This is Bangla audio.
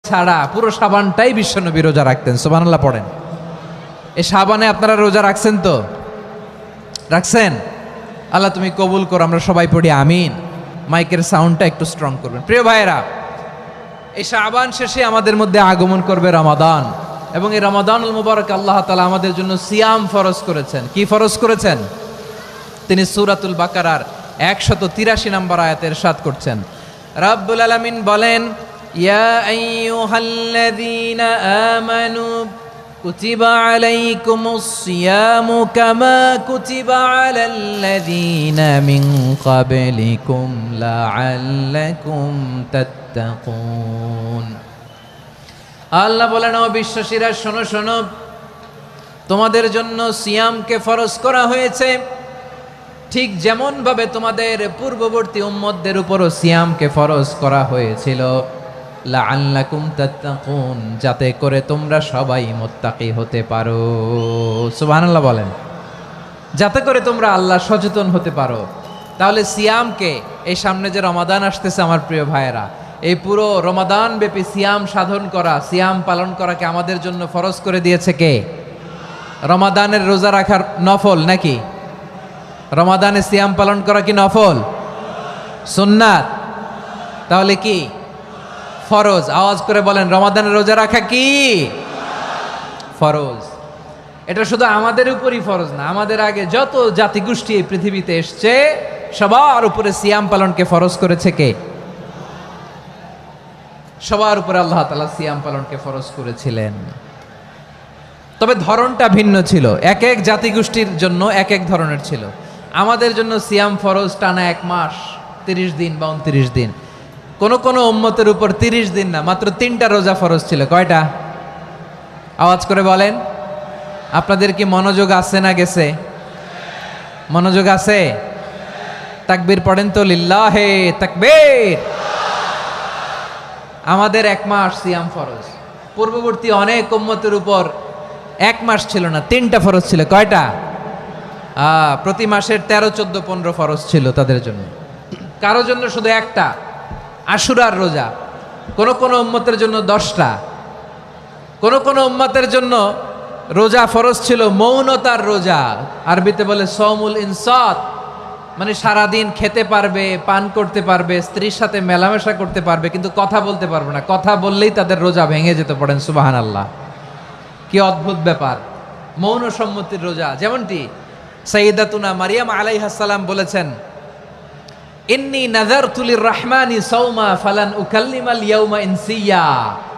ছাড়া পুরো শাবানটাই বিশ্বনবী রোজা রাখতেন। সুবহানাল্লাহ পড়েন। এই শাবানে আপনারা রোজা রাখছেন তো? রাখছেন? আল্লাহ তুমি কবুল করো, আমরা সবাই পড়ি আমিন। মাইকের সাউন্ডটা একটু স্ট্রং করবেন। প্রিয় ভাইয়েরা, এই শাবান শেষে আমাদের মধ্যে আগমন করবে রমাদান, এবং এই রমাদানুল মুবারক আল্লাহ তাআলা আমাদের জন্য সিয়াম ফরজ করেছেন। কি ফরজ করেছেন? তিনি সূরাতুল বাকারার 183 নম্বর আয়াতে ইরশাদ করছেন, রাব্বুল আলামিন বলেন, ইয়া আইয়ুহাল্লাযীনা আমানু কুতিবা আলাইকুমুস সিয়ামু কামা কুতিবা আলাল্লাযীনা মিন ক্বাবলিকুম লাআল্লাকুম তাত্তাকুন। আল্লাহ বলেন, ও বিশ্বাসীরা শোনো শোনো, তোমাদের জন্য সিয়ামকে ফরজ করা হয়েছে, ঠিক যেমন ভাবে তোমাদের পূর্ববর্তী উম্মতদের উপরও সিয়ামকে ফরজ করা হয়েছিল, লাআল্লাকুম তাত্তাকুন, যাতে করে তোমরা সবাই মুত্তাকি হতে পারো। সুবহানাল্লাহ বলেন, যাতে করে তোমরা আল্লাহ সচেতন হতে পারো। তাহলে সিয়ামকে, এই সামনে যে রমাদান আসতেছে আমার প্রিয় ভাইয়েরা, এই পুরো রমাদান ব্যাপী সিয়াম সাধন করা, সিয়াম পালন করাকে আমাদের জন্য ফরজ করে দিয়েছে কে? রমাদানের রোজা রাখার নফল নাকি? রমাদানে সিয়াম পালন করা কি নফল? সুন্নাত? তাহলে কি ফরজ? আওয়াজ করে বলেন, রমাদানের রোজা রাখা কি ফরজ? এটা শুধু আমাদের উপরই ফরজ না, আমাদের আগে যত জাতিগোষ্ঠী এই পৃথিবীতে এসছে সবার উপরে সিয়াম পালনকে ফরজ করেছে কে? সবার উপরে আল্লাহ তাআলা সিয়াম পালনকে ফরজ করেছিলেন। তবে ধরনটা ভিন্ন ছিল, এক এক জাতিগোষ্ঠীর জন্য এক এক ধরনের ছিল। আমাদের জন্য সিয়াম ফরজ টানা 1 মাস 30 দিন বা 29 দিন। কোন কোন উম্মতের উপর 30 দিন না, মাত্র 3টা রোজা ফরজ ছিল। কয়টা? আওয়াজ করে বলেন। আপনাদের কি মনোযোগ আছে না গেছে? মনোযোগ আছে? তাকবীর পড়েন তো, লিল্লাহে তাকবীর। আমাদের 1 মাস সিয়াম ফরজ। পূর্ববর্তী অনেক উম্মতের উপর 1 মাস ছিল না, 3টা ফরজ ছিল। কয়টা? প্রতি মাসের 13, 14, 15 ফরজ ছিল তাদের জন্য। কারো জন্য শুধু একটা, আশুরার রোজা। কোন কোন উম্মতের জন্য 10টা। কোন কোন উম্মতের জন্য রোজা ফরজ ছিল মৌনতার রোজা, আরবিতে বলে সওমুল ইনসাত, মানে সারাদিন খেতে পারবে, পান করতে পারবে, স্ত্রীর সাথে মেলামেশা করতে পারবে, কিন্তু কথা বলতে পারবে না। কথা বললেই তাদের রোজা ভেঙে যেতে। পড়েন সুবহানাল্লাহ। কি অদ্ভুত ব্যাপার! মৌন সম্মতির রোজা। যেমনটি সাইয়্যিদাতুনা মারিয়াম আলাইহাস সালাম বলেছেন, ইন্নী নাযারতু লির রাহমানি সাওমা ফালান উকাল্লিমাল ইয়াওমা ইনসিয়া।